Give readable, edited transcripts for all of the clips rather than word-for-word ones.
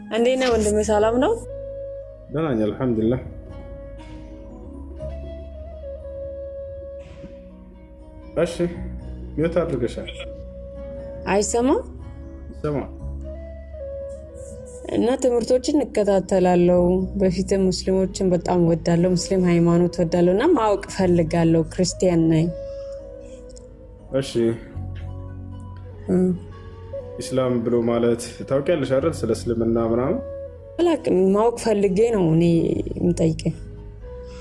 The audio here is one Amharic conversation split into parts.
እንዴት ነህ ወንድሜ? ሰላም ነው? ደህና ነኝ አልሐምዱሊላህ። እሺ የት አድርገሻል? አይሰማም? ይሰማ እና ትምህርቶችን እከታተላለሁ። በፊትም ሙስሊሞችን በጣም ወዳለሁ፣ ሙስሊም ሃይማኖት ወዳለሁ እና ማወቅ ፈልጋለሁ። ክርስቲያን ነኝ። እሺ ኢስላም ብሎ ማለት ታውቂያለሽ አይደል? ስለ እስልምና ምናምን አላውቅም፣ ማወቅ ፈልጌ ነው እኔ የምጠይቀኝ።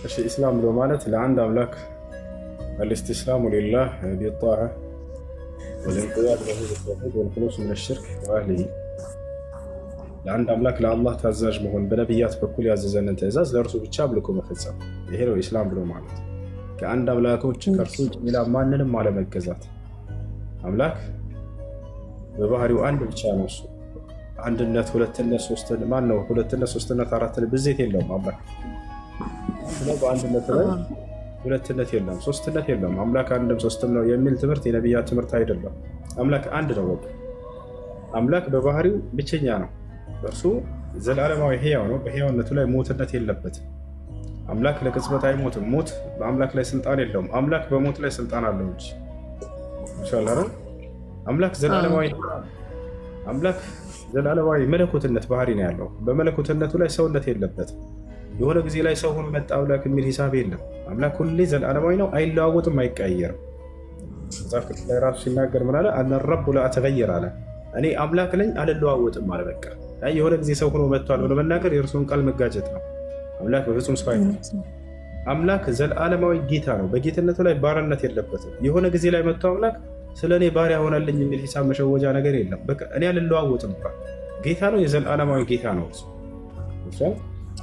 እሺ ኢስላም ብሎ ማለት ለአንድ አምላክ الاستسلام لله بالطاعة والانقياد له بالتوحيد والخلوص من الشرك وأهله ለአንድ አምላክ ለአላህ ታዛዥ መሆን በነቢያት በኩል ያዘዘንን ትእዛዝ ለእርሱ ብቻ አምልኮ መፈጸም፣ ይሄ ነው ኢስላም ብሎ ማለት። ከአንድ አምላኮች ከእርሱ ውጭ ሌላ ማንንም አለመገዛት። አምላክ በባህሪው አንድ ብቻ ነው። እሱ አንድነት፣ ሁለትነት፣ ሶስትነት ማን ነው? ሁለትነት፣ ሶስትነት፣ አራትነት ብዜት የለውም። አምላክ በአንድነት ላይ ሁለትነት የለም፣ ሶስትነት የለም። አምላክ አንድም ሶስትም ነው የሚል ትምህርት የነቢያት ትምህርት አይደለም። አምላክ አንድ ነው። በቃ አምላክ በባህሪው ብቸኛ ነው። እርሱ ዘላለማዊ ሕያው ነው። በሕያውነቱ ላይ ሞትነት የለበትም። አምላክ ለቅጽበት አይሞትም። ሞት በአምላክ ላይ ስልጣን የለውም። አምላክ በሞት ላይ ስልጣን አለው እንጂ ኢንሻአላህ። አምላክ ዘላለማዊ አምላክ ዘላለማዊ መለኮትነት ባህሪ ነው ያለው። በመለኮትነቱ ላይ ሰውነት የለበትም። የሆነ ጊዜ ላይ ሰው ሆኖ መጣ አምላክ የሚል ሂሳብ የለም። አምላክ ሁሌ ዘላለማዊ ነው፣ አይለዋወጥም፣ አይቀየርም። መጽሐፍ ቅዱስ ላይ ራሱ ሲናገር ምን አለ? አነ ረቡ ላ አተገየር አለ። እኔ አምላክ ነኝ አልለዋወጥም አለ። በቃ የሆነ ጊዜ ሰው ሆኖ መጥቷል ብሎ መናገር የእርሱን ቃል መጋጨት ነው። አምላክ በፍጹም ሰው አይደለም። አምላክ ዘላለማዊ ጌታ ነው። በጌትነቱ ላይ ባርነት የለበትም። የሆነ ጊዜ ላይ መጥቶ አምላክ ስለ እኔ ባሪያ ሆነልኝ የሚል ሂሳብ መሸወጃ ነገር የለም። በቃ እኔ አልለዋወጥም ጌታ ነው። የዘላለማዊ ጌታ ነው።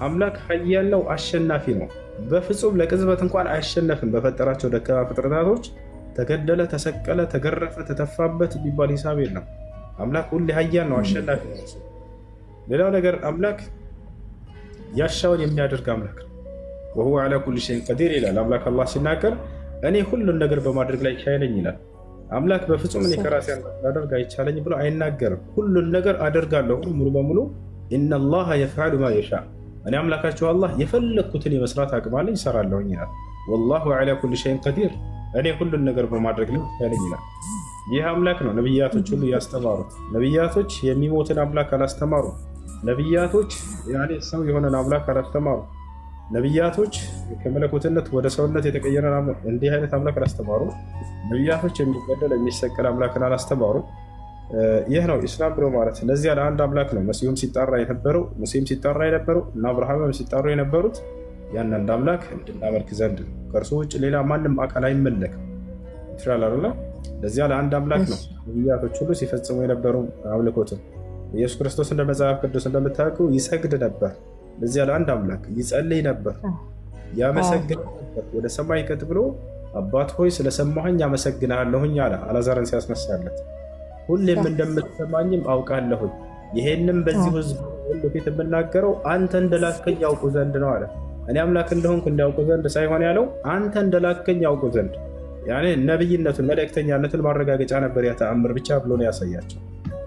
አምላክ ኃያል ነው፣ አሸናፊ ነው። በፍጹም ለቅጽበት እንኳን አይሸነፍም። በፈጠራቸው ደካማ ፍጥረታቶች ተገደለ፣ ተሰቀለ፣ ተገረፈ፣ ተተፋበት የሚባል ሂሳብ የለም። አምላክ ሁሌ ኃያል ነው፣ አሸናፊ ነው። ሌላው ነገር አምላክ ያሻውን የሚያደርግ አምላክ ነው። ወሁወ ዐላ ኩሊ ሸይኢን ቀዲር ይላል አምላክ አላህ ሲናገር፣ እኔ ሁሉን ነገር በማድረግ ላይ ቻይ ነኝ ይላል። አምላክ በፍጹም እኔ ከራሴ ላደርግ አይቻለኝ ብሎ አይናገርም። ሁሉን ነገር አደርጋለሁ ሙሉ በሙሉ ኢነላሃ የፍዐሉ ማ የሻ፣ እኔ አምላካቸው አላህ የፈለግኩትን የመስራት አቅም አለኝ ይሰራለሁኝ ይላል። ወላሁ ዐላ ኩሊ ሸይኢን ቀዲር፣ እኔ ሁሉን ነገር በማድረግ ላይ ቻይ ነኝ ይላል። ይህ አምላክ ነው ነቢያቶች ሁሉ ያስተማሩት። ነቢያቶች የሚሞትን አምላክ አላስተማሩ። ነቢያቶች ሰው የሆነን አምላክ አላስተማሩ። ነቢያቶች ከመለኮትነት ወደ ሰውነት የተቀየረ እንዲህ አይነት አምላክ አላስተማሩ። ነቢያቶች የሚገደል የሚሰቀል አምላክን አላስተማሩ። ይህ ነው ኢስላም ብሎ ማለት። ለዚያ ለአንድ አምላክ ነው መሲሁም ሲጣራ የነበረው፣ ሙሴም ሲጣራ የነበረው እና አብርሃምም ሲጣሩ የነበሩት ያን አንድ አምላክ እንድናመልክ ዘንድ ነው። ከእርሱ ውጭ ሌላ ማንም አካል አይመለክም። ይችላል። ለዚያ ለአንድ አምላክ ነው ነቢያቶች ሁሉ ሲፈጽሙ የነበሩ አምልኮትን። ኢየሱስ ክርስቶስ እንደ መጽሐፍ ቅዱስ እንደምታውቁ ይሰግድ ነበር። ለዚያ ለአንድ አምላክ ይጸልይ ነበር፣ ያመሰግን ነበር። ወደ ሰማይ ቀጥ ብሎ አባት ሆይ ስለሰማኸኝ አመሰግንሃለሁኝ አለ አልዓዛርን ሲያስነሳለት። ሁሌም እንደምትሰማኝም አውቃለሁኝ፣ ይሄንም በዚህ ሕዝብ ሁሉ ፊት የምናገረው አንተ እንደላከኝ ያውቁ ዘንድ ነው አለ። እኔ አምላክ እንደሆንኩ እንዲያውቁ ዘንድ ሳይሆን ያለው አንተ እንደላከኝ ያውቁ ዘንድ፣ ያኔ ነብይነቱን መልእክተኛነቱን ማረጋገጫ ነበር። ያ ተአምር ብቻ ብሎ ነው ያሳያቸው።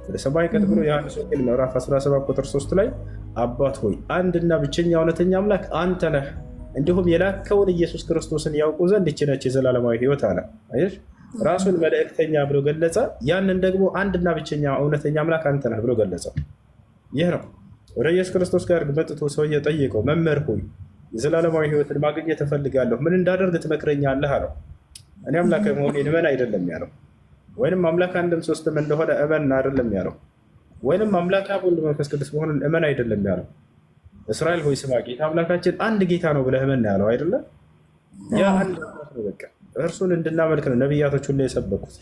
ወደ ሰማይ ቀጥ ብሎ ዮሐንስ ወንጌል ምዕራፍ 17 ቁጥር 3 ላይ አባት ሆይ አንድና ብቸኛ እውነተኛ አምላክ አንተ ነህ፣ እንዲሁም የላከውን ኢየሱስ ክርስቶስን ያውቁ ዘንድ ይህች ነች የዘላለማዊ ሕይወት አለ። አየሽ፣ ራሱን መልእክተኛ ብሎ ገለጸ። ያንን ደግሞ አንድና ብቸኛ እውነተኛ አምላክ አንተ ነህ ብሎ ገለጸው። ይህ ነው። ወደ ኢየሱስ ክርስቶስ ጋር መጥቶ ሰውዬ ጠየቀው፣ መምህር ሆይ የዘላለማዊ ሕይወትን ማግኘት እፈልጋለሁ፣ ምን እንዳደርግ ትመክረኛለህ አለው። እኔ አምላክ መሆኔን እመን አይደለም ያለው፣ ወይንም አምላክ አንድም ሶስትም እንደሆነ እመን አይደለም ያለው፣ ወይንም አምላክ አብ ወልድ መንፈስ ቅዱስ መሆኑን እመን አይደለም ያለው። እስራኤል ሆይ ስማ፣ ጌታ አምላካችን አንድ ጌታ ነው ብለህ እመን ያለው አይደለም። ያ አንድ አምላክ ነው፣ በቃ እርሱን እንድናመልክ ነው ነቢያቶች ሁሉ የሰበኩት።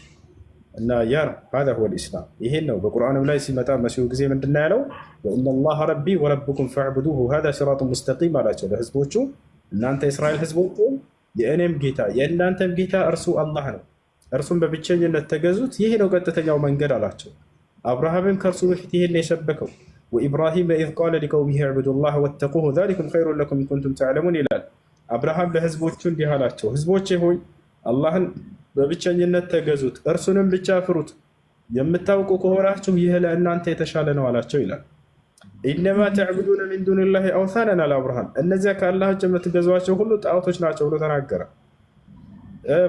እና ያ ነው هذا هو الاسلام። ይሄን ነው በቁርአንም ላይ ሲመጣ መሲሁ ጊዜ ምንድነው ያለው? ወኢነላህ ረቢ ወረብኩም ፈዕቡዱሁ هذا صراط مستقيم አላቸው ለህዝቦቹ። እናንተ የእስራኤል ህዝቦች የእኔም ጌታ የእናንተም ጌታ እርሱ አላህ ነው፣ እርሱም በብቸኝነት ተገዙት፣ ይሄ ነው ቀጥተኛው መንገድ አላቸው። አብርሃምም ከእርሱ በፊት ይሄን የሰበከው ወኢብራሂም ኢዝ ቃለ ሊቀውሚሂ ዕቡዱላህ ወተቁሁ ዛሊኩም ኸይሩን ለኩም ኢን ኩንቱም ተዕለሙን ይላል። አብርሃም ለህዝቦቹ እንዲህ አላቸው፣ ህዝቦቼ ሆይ አላህን በብቸኝነት ተገዙት፣ እርሱንም ብቻ ፍሩት፣ የምታውቁ ከሆናችሁ ይህ ለእናንተ የተሻለ ነው አላቸው ይላል። ኢነማ ተዕቡዱነ ሚን ዱኒላሂ አውሳነን አለ አብርሃም። እነዚያ ከአላህ ውጭ የምትገዟቸው ሁሉ ጣዖቶች ናቸው ብሎ ተናገረ።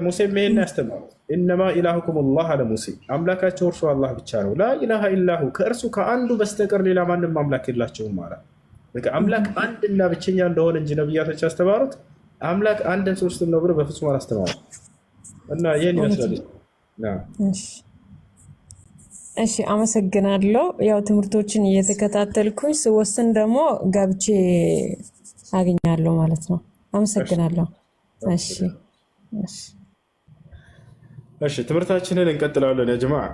ሙሴም ይሄን ያስተማሩት ኢነማ ኢላሁኩም ላህ አለ ሙሴ፣ አምላካቸው እርሱ አላህ ብቻ ነው። ላኢላሃ ኢላሁ፣ ከእርሱ ከአንዱ በስተቀር ሌላ ማንም አምላክ የላቸውም ማለት በቃ አምላክ አንድና ብቸኛ እንደሆነ እንጂ ነቢያቶች ያስተማሩት አምላክ አንድን ሶስትም ነው ብሎ በፍጹም አላስተማሩ እና ይህን ይመስላል። እሺ አመሰግናለሁ። ያው ትምህርቶችን እየተከታተልኩኝ ስወስን ደግሞ ገብቼ አገኛለሁ ማለት ነው። አመሰግናለሁ። እሺ ትምህርታችንን እንቀጥላለን ያ ጀማዓ።